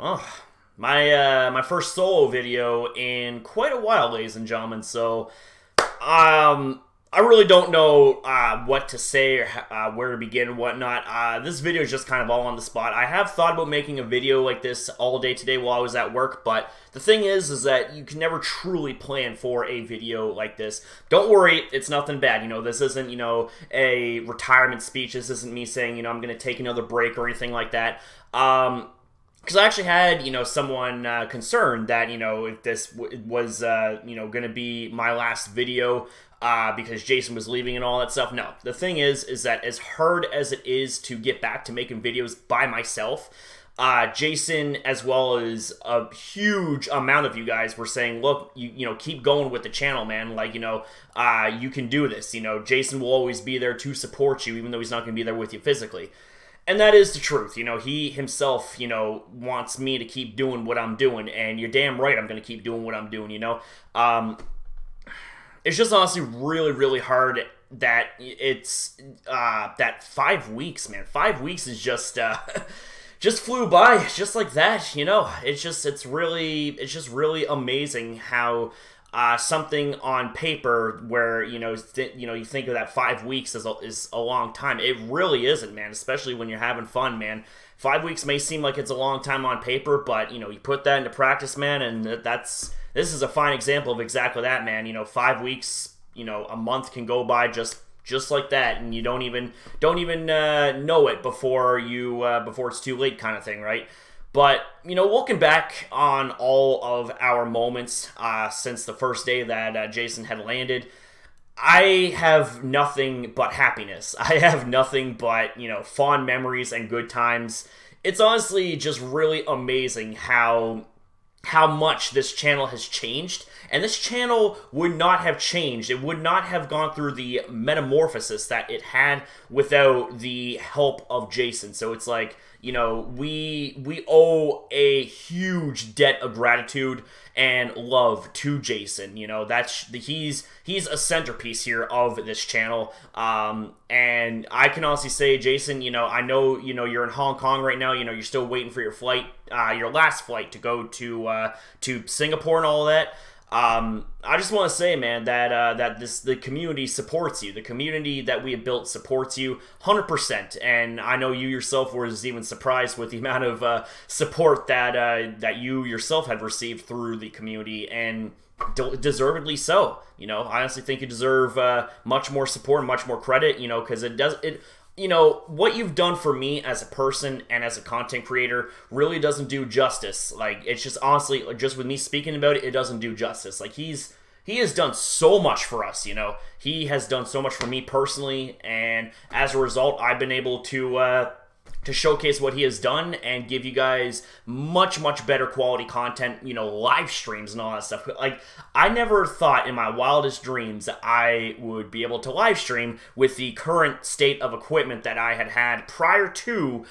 Oh, my first solo video in quite a while, ladies and gentlemen. So, I really don't know what to say or where to begin and whatnot. This video is just kind of all on the spot. I have thought about making a video like this all day today while I was at work, but the thing is that you can never truly plan for a video like this. Don't worry, it's nothing bad. You know, this isn't, you know, a retirement speech. This isn't me saying, you know, I'm going to take another break or anything like that. Because I actually had, you know, someone concerned that, you know, if this was, you know, going to be my last video because Jason was leaving and all that stuff. No, the thing is that as hard as it is to get back to making videos by myself, Jason, as well as a huge amount of you guys, were saying, look, you know, keep going with the channel, man. Like, you know, you can do this. You know, Jason will always be there to support you, even though he's not going to be there with you physically. And that is the truth. You know, he himself, you know, wants me to keep doing what I'm doing, and you're damn right I'm going to keep doing what I'm doing, you know. It's just honestly really, really hard that it's, that 5 weeks, man. 5 weeks is just, just flew by just like that, you know. It's just really amazing how something on paper where, you know, you think of that 5 weeks is a long time. It really isn't, man, especially when you're having fun, man. 5 weeks may seem like it's a long time on paper, but, you know, you put that into practice, man, and this is a fine example of exactly that, man. You know, 5 weeks, you know, a month can go by just like that, and you don't even know it before it's too late, kind of thing, right? But, you know, looking back on all of our moments since the first day that Jason had landed, I have nothing but happiness. I have nothing but, you know, fond memories and good times. It's honestly just really amazing how much this channel has changed. And this channel would not have changed. It would not have gone through the metamorphosis that it had without the help of Jason. So it's like, you know, we owe a huge debt of gratitude and love to Jason. You know, he's a centerpiece here of this channel. And I can honestly say, Jason, you know, I know, you know, you're in Hong Kong right now. You know, you're still waiting for your flight, your last flight to go to Singapore and all that. I just want to say, man, that the community supports you. The community that we have built supports you 100%. And I know you yourself were even surprised with the amount of support that you yourself had received through the community, and deservedly so. You know, I honestly think you deserve much more support and much more credit. You know, because you know, what you've done for me as a person and as a content creator really doesn't do justice. Like, it's just honestly, just with me speaking about it, it doesn't do justice. Like, he has done so much for us, you know. He has done so much for me personally, and as a result, I've been able to showcase what he has done and give you guys much, much better quality content, you know, live streams and all that stuff. Like, I never thought in my wildest dreams that I would be able to live stream with the current state of equipment that I had prior to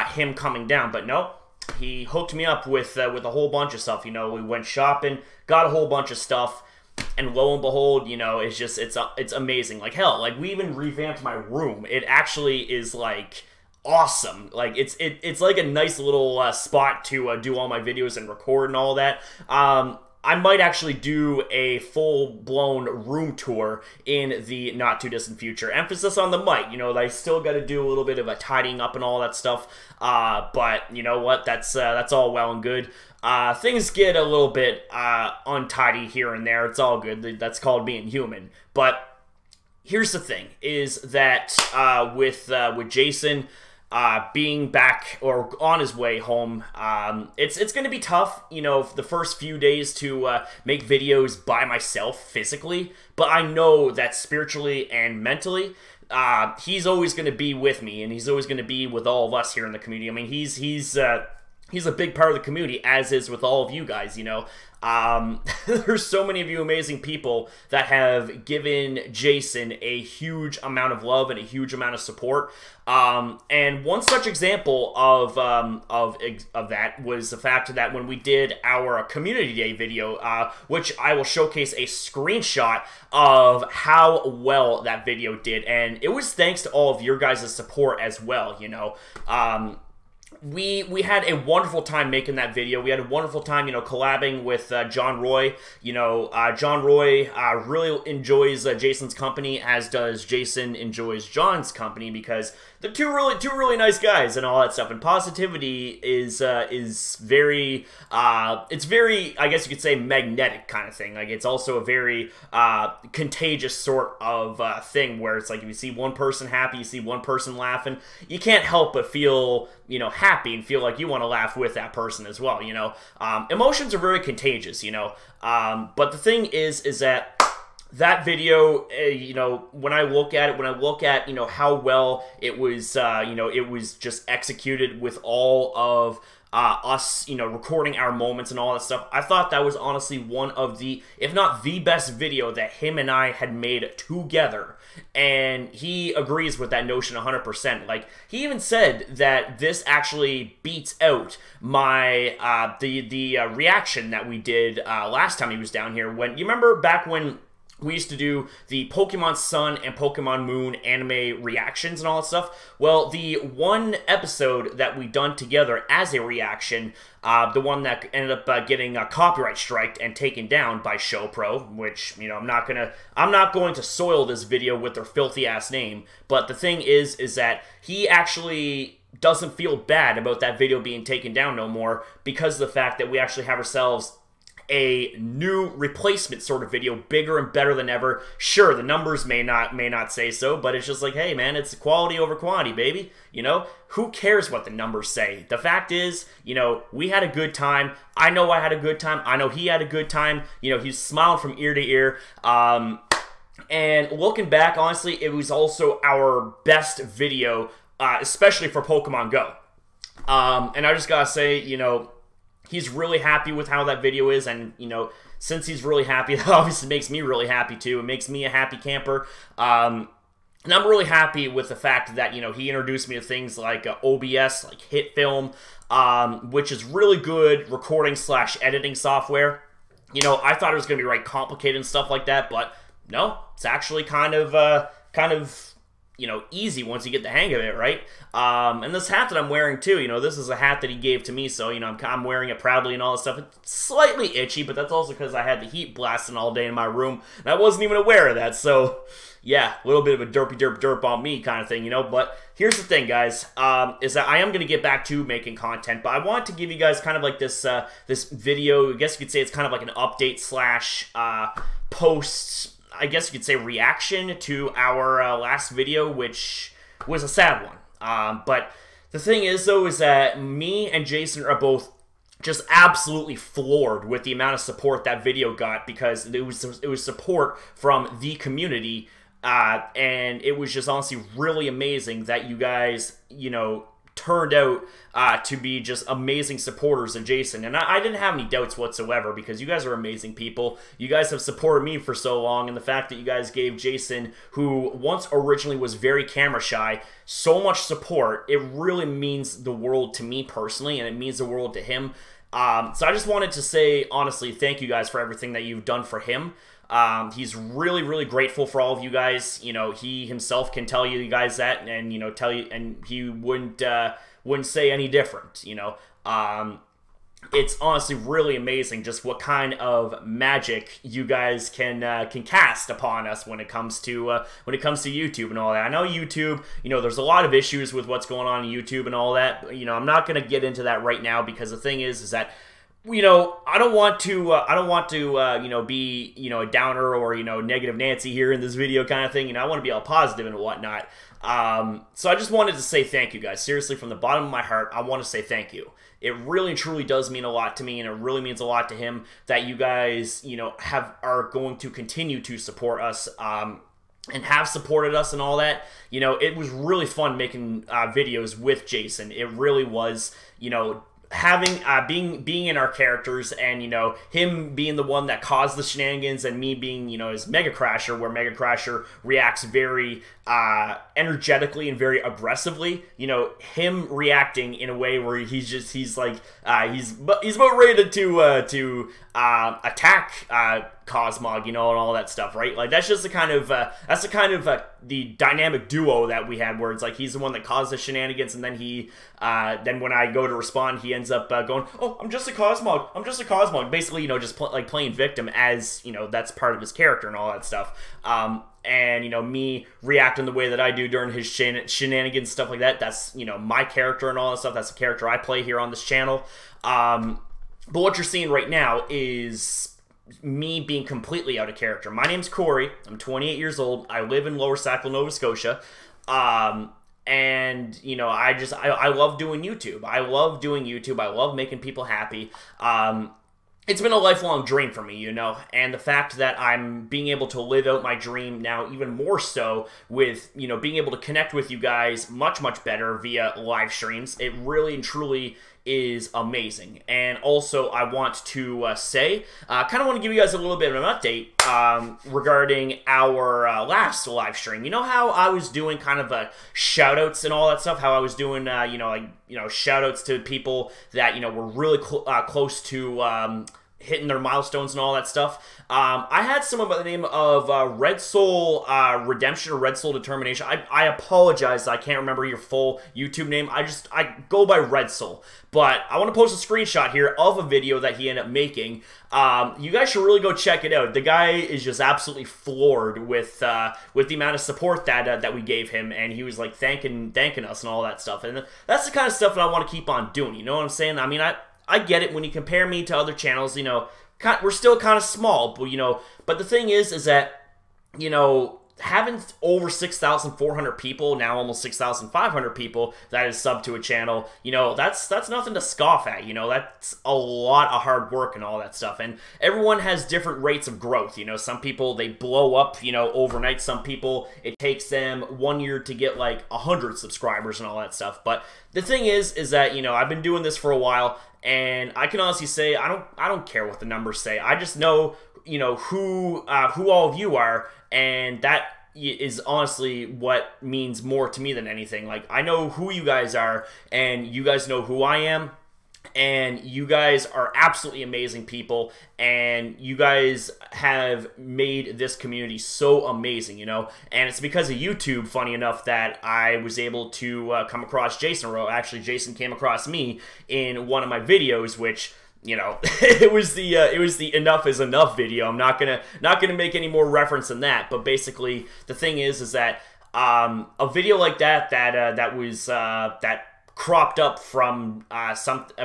him coming down. But no, he hooked me up with a whole bunch of stuff. You know, we went shopping, got a whole bunch of stuff, and lo and behold, you know, it's amazing. Like, hell, like, we even revamped my room. It actually is, like, awesome. Like, it's like a nice little spot to do all my videos and record and all that. I might actually do a full-blown room tour in the not-too-distant future. Emphasis on the mic. You know, I still got to do a little bit of a tidying up and all that stuff. But you know what? That's all well and good. Things get a little bit untidy here and there. It's all good. That's called being human. But here's the thing: is that with Jason being back or on his way home, it's going to be tough, you know, the first few days to make videos by myself physically, but I know that spiritually and mentally, he's always going to be with me, and he's always going to be with all of us here in the community. I mean, he's a big part of the community, as is with all of you guys, you know. There's so many of you amazing people that have given Jason a huge amount of love and a huge amount of support. And one such example of that was the fact that when we did our Community Day video, which I will showcase a screenshot of how well that video did, and it was thanks to all of your guys' support as well, you know. we had a wonderful time making that video. We had a wonderful time, collabing with John Roy. John Roy really enjoys Jason's company, as does Jason enjoys John's company, because they're two really nice guys and all that stuff. And positivity is very it's very, I guess you could say, magnetic kind of thing. Like, it's also a very contagious sort of thing, where it's like, if you see one person happy, you see one person laughing, you can't help but feel happy and feel like you want to laugh with that person as well. Emotions are very contagious. But the thing is that video, when I look at it, how well it was, it was just executed with all of us, recording our moments and all that stuff. I thought that was honestly one of the, if not the best video that him and I had made together. And he agrees with that notion 100%. Like, he even said that this actually beats out my the reaction that we did last time he was down here. When you remember back when we used to do the Pokemon Sun and Pokemon Moon anime reactions and all that stuff. Well, the one episode that we done together as a reaction, the one that ended up getting copyright striked and taken down by ShowPro, which, I'm not going to soil this video with their filthy ass name. But the thing is that he actually doesn't feel bad about that video being taken down no more, because of the fact that we actually have ourselves a new replacement sort of video, bigger and better than ever. Sure, the numbers may not say so, but it's just like, hey man, it's quality over quantity, baby. Who cares what the numbers say? The fact is, we had a good time. I know I had a good time. I know he had a good time. He's smiling from ear to ear. And looking back, honestly, it was also our best video, especially for Pokemon Go. And I just gotta say, he's really happy with how that video is, and, since he's really happy, that obviously makes me really happy too. It makes me a happy camper. And I'm really happy with the fact that, he introduced me to things like OBS, like HitFilm, which is really good recording / editing software. I thought it was going to be right complicated and stuff like that, but no, it's actually kind of easy once you get the hang of it, right? And this hat that I'm wearing too, this is a hat that he gave to me, so, I'm wearing it proudly and all this stuff. It's slightly itchy, but that's also because I had the heat blasting all day in my room, and I wasn't even aware of that, so, yeah, a little bit of a derp on me kind of thing, But here's the thing, guys, is that I am going to get back to making content, but I want to give you guys kind of like this, this video. I guess you could say it's kind of like an update / post, I guess you could say, reaction to our last video, which was a sad one. But the thing is, though, is that me and Jason are both just absolutely floored with the amount of support that video got, because it was support from the community, and it was just honestly really amazing that you guys, turned out to be just amazing supporters of Jason. And I didn't have any doubts whatsoever, because you guys are amazing people. You guys have supported me for so long, and the fact that you guys gave Jason, who once originally was very camera shy, so much support, it really means the world to me personally, and it means the world to him. So I just wanted to say, honestly, thank you guys for everything that you've done for him. He's really grateful for all of you guys. He himself can tell you guys that, and and he wouldn't say any different. It's honestly really amazing just what kind of magic you guys can cast upon us when it comes to YouTube and all that. I know YouTube, there's a lot of issues with what's going on in YouTube and all that. But, I'm not gonna get into that right now, because the thing is that, I don't want to, be, a downer or, negative Nancy here in this video kind of thing. I want to be all positive and whatnot. So I just wanted to say thank you guys. Seriously, from the bottom of my heart, I want to say thank you. It really and truly does mean a lot to me, and it really means a lot to him that you guys, are going to continue to support us, and have supported us and all that. It was really fun making videos with Jason. It really was, having being in our characters, and him being the one that caused the shenanigans, and me being his MegaCrasher, where MegaCrasher reacts very energetically and very aggressively. Him reacting in a way where he's about ready to attack Cosmog, you know, and all that stuff, right? Like, that's just the kind of, the dynamic duo that we had, where it's like, he's the one that caused the shenanigans, and then then when I go to respond, he ends up going, oh, I'm just a Cosmog, basically, you know, just playing victim, as, you know, that's part of his character and all that stuff. And, you know, me reacting the way that I do during his shenanigans, stuff like that, that's, you know, my character and all that stuff. That's the character I play here on this channel. But what you're seeing right now is me being completely out of character. My name's Corey. I'm 28 years old. I live in Lower Sackville, Nova Scotia. And, you know, I love doing YouTube. I love making people happy. It's been a lifelong dream for me, you know, and the fact that I'm being able to live out my dream now even more so with, you know, being able to connect with you guys much, much better via live streams, it really and truly is amazing. And also, I want to kind of want to give you guys a little bit of an update regarding our last live stream. You know how I was doing kind of shout-outs and all that stuff? How I was doing, you know, shout-outs to people that, you know, were really close to hitting their milestones and all that stuff. I had someone by the name of Red Soul Redemption or Red Soul Determination. I apologize, I can't remember your full YouTube name. I go by Red Soul. But I want to post a screenshot here of a video that he ended up making. You guys should really go check it out. The guy is just absolutely floored with the amount of support that we gave him, and he was like thanking us and all that stuff. And that's the kind of stuff that I want to keep on doing. You know what I'm saying? I mean, I get it when you compare me to other channels. You know, we're still kind of small, but you know. But the thing is that, you know, having over 6,400 people, now almost 6,500 people that is sub to a channel, you know, that's nothing to scoff at. You know, that's a lot of hard work and all that stuff. And everyone has different rates of growth. You know, some people, they blow up, you know, overnight. Some people, it takes them 1 year to get like 100 subscribers and all that stuff. But the thing is that, you know, I've been doing this for a while, and I can honestly say I don't care what the numbers say. I just know, you know, who all of you are, and that is honestly what means more to me than anything. Like, I know who you guys are, and you guys know who I am, and you guys are absolutely amazing people, and you guys have made this community so amazing, you know. And it's because of YouTube, funny enough, that I was able to come across Jason. Actually, Jason came across me in one of my videos, which, you know, it was the enough is enough video. I'm not gonna make any more reference than that. But basically, the thing is that a video like that cropped up from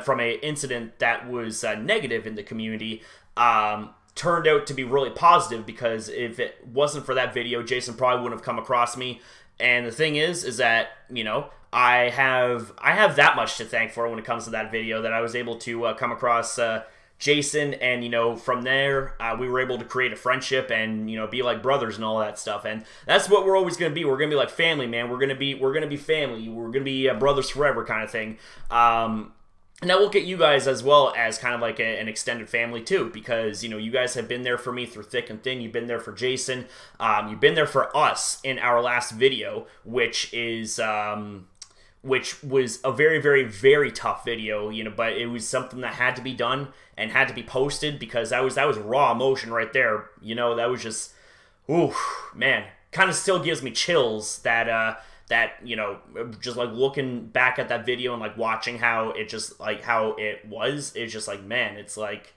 from a incident that was negative in the community, turned out to be really positive, because if it wasn't for that video, Jason probably wouldn't have come across me. And the thing is that, you know, I have that much to thank for when it comes to that video, that I was able to come across Jason, and, you know, from there we were able to create a friendship and, you know, be like brothers and all that stuff. And that's what we're always going to be. We're going to be like family, man. We're going to be family. We're going to be brothers forever kind of thing. And I look at you guys as well as kind of like an extended family too, because, you know, you guys have been there for me through thick and thin. You've been there for Jason. You've been there for us in our last video, which was a very, very, very tough video, you know, but it was something that had to be done and had to be posted, because that was raw emotion right there. You know, that was just, ooh, man, kind of still gives me chills that, you know, just like looking back at that video and like watching how it just, like, how it was, it's just like, man, it's like,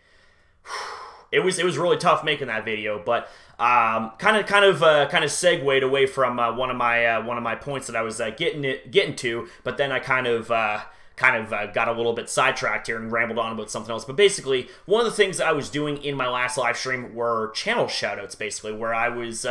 it was really tough making that video. But kind of segued away from one of my points that I was getting to, but then I kind of got a little bit sidetracked here and rambled on about something else. But basically, one of the things I was doing in my last live stream were channel shoutouts, basically, where I was,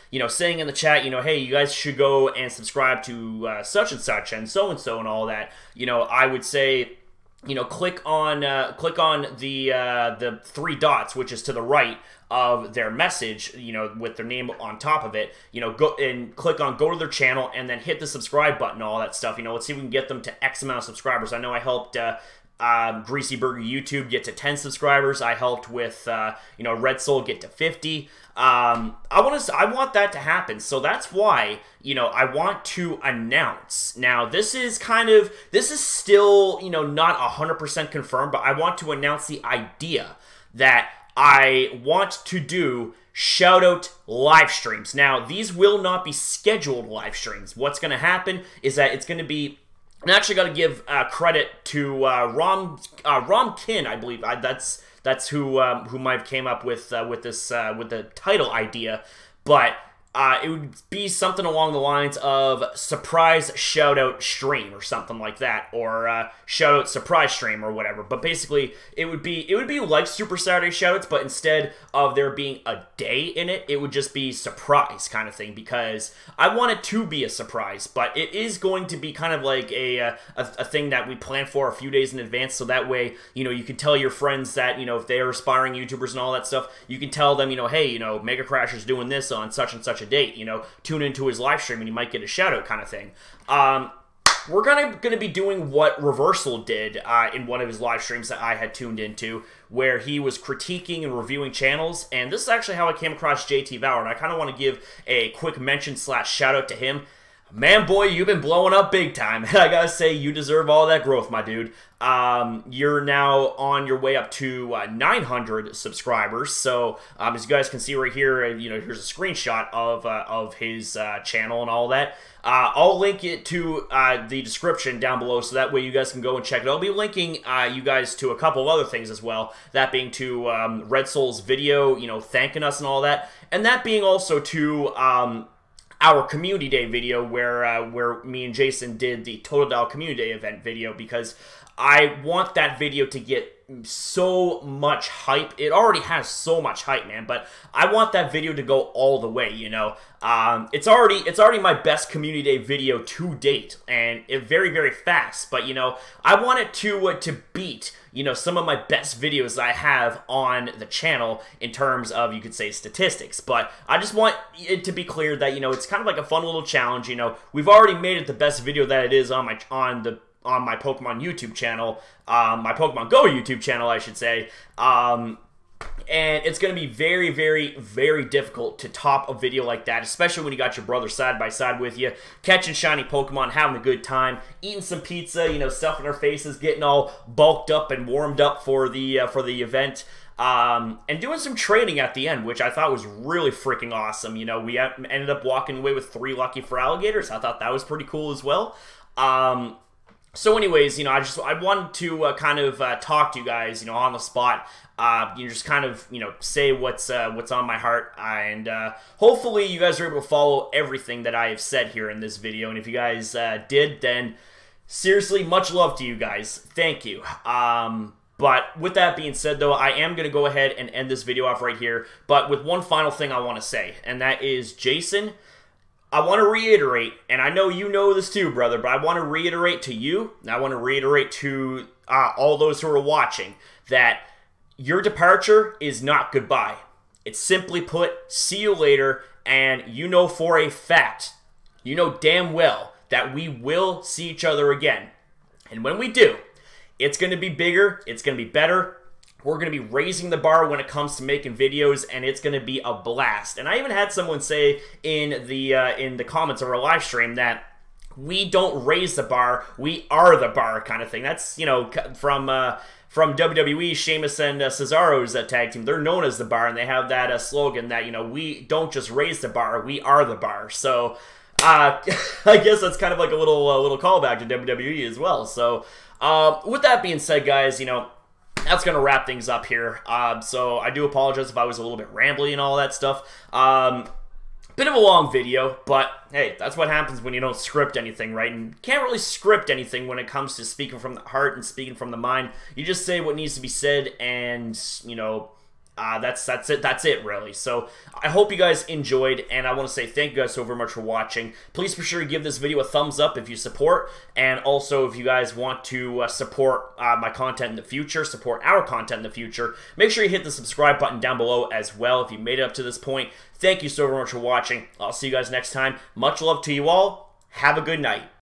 you know, saying in the chat, you know, hey, you guys should go and subscribe to such and such and so and all that. You know, I would say, you know, click on the 3 dots, which is to the right of their message, you know, with their name on top of it. You know, go and click on go to their channel, and then hit the subscribe button, all that stuff. You know, let's see if we can get them to X amount of subscribers. I know I helped Greasy Burger YouTube get to 10 subscribers. I helped with you know, Red Soul get to 50. I want that to happen. So that's why, you know, I want to announce. Now, this is still, you know, not 100% confirmed, but I want to announce the idea that I want to do shout-out live streams. Now, these will not be scheduled live streams. What's going to happen is that it's going to be... I'm actually got to give credit to Rom Kin, I believe. That's who might have came up with the title idea, but it would be something along the lines of surprise shout-out stream or something like that, or shout-out surprise stream or whatever. But basically, it would be like Super Saturday shout-outs, but instead of there being a day in it, it would just be surprise kind of thing, because I want it to be a surprise, but it is going to be kind of like a thing that we plan for a few days in advance, so that way, you know, you can tell your friends that, you know, if they're aspiring YouTubers and all that stuff, you can tell them, you know, hey, you know, MegaCrasher's doing this on such and such a date, you know, tune into his live stream and you might get a shout out kind of thing. We're gonna be doing what Reversal did in one of his live streams that I had tuned into, where he was critiquing and reviewing channels, and this is actually how I came across JT Valor, and I kind of want to give a quick mention / shout out to him. Man, boy, you've been blowing up big time, and I gotta say, you deserve all that growth, my dude. You're now on your way up to 900 subscribers, so as you guys can see right here, you know, here's a screenshot of his channel and all that. I'll link it to the description down below, so that way you guys can go and check it. I'll be linking you guys to a couple of other things as well, that being to Red Soul's video, you know, thanking us and all that, and that being also to our Community Day video where me and Jason did the Total Dial Community Day event video, because I want that video to get so much hype. It already has so much hype, man, but I want that video to go all the way, you know. It's already my best Community Day video to date, and very, very fast, but, you know, I want it to beat, you know, some of my best videos I have on the channel in terms of, you could say, statistics. But I just want it to be clear that, you know, it's kind of like a fun little challenge. You know, we've already made it the best video that it is on my Pokemon YouTube channel, my Pokemon Go YouTube channel, I should say. And it's going to be very, very, very difficult to top a video like that, especially when you got your brother side by side with you, catching shiny Pokemon, having a good time, eating some pizza, you know, stuffing our faces, getting all bulked up and warmed up for the event, and doing some training at the end, which I thought was really freaking awesome. You know, we ended up walking away with 3 lucky for alligators. I thought that was pretty cool as well. So anyways, you know, I wanted to kind of talk to you guys, you know, on the spot. You know, just kind of, you know, say what's on my heart, and hopefully you guys are able to follow everything that I have said here in this video. And if you guys did, then seriously, much love to you guys. Thank you. But with that being said, though, I am going to go ahead and end this video off right here, but with one final thing I want to say, and that is, Jason, I want to reiterate, and I know you know this too, brother, but I want to reiterate to you, and I want to reiterate to all those who are watching, that your departure is not goodbye. It's simply put, see you later, and you know for a fact, you know damn well, that we will see each other again. And when we do, it's going to be bigger, it's going to be better. We're going to be raising the bar when it comes to making videos, and it's going to be a blast. And I even had someone say in the comments of our live stream that we don't raise the bar, we are the bar kind of thing. That's, you know, from WWE, Sheamus and Cesaro's tag team. They're known as the bar, and they have that slogan that, you know, we don't just raise the bar, we are the bar. So I guess that's kind of like a little callback to WWE as well. So with that being said, guys, you know, that's going to wrap things up here. So I do apologize if I was a little bit rambly and all that stuff. Bit of a long video, but hey, that's what happens when you don't script anything, right? And you can't really script anything when it comes to speaking from the heart and speaking from the mind. You just say what needs to be said, and, you know, that's it really. So I hope you guys enjoyed, and I want to say thank you guys so very much for watching. Please be sure to give this video a thumbs up if you support, and also if you guys want to support my content in the future, support our content in the future, make sure you hit the subscribe button down below as well if you made it up to this point. Thank you so very much for watching. I'll see you guys next time. Much love to you all. Have a good night.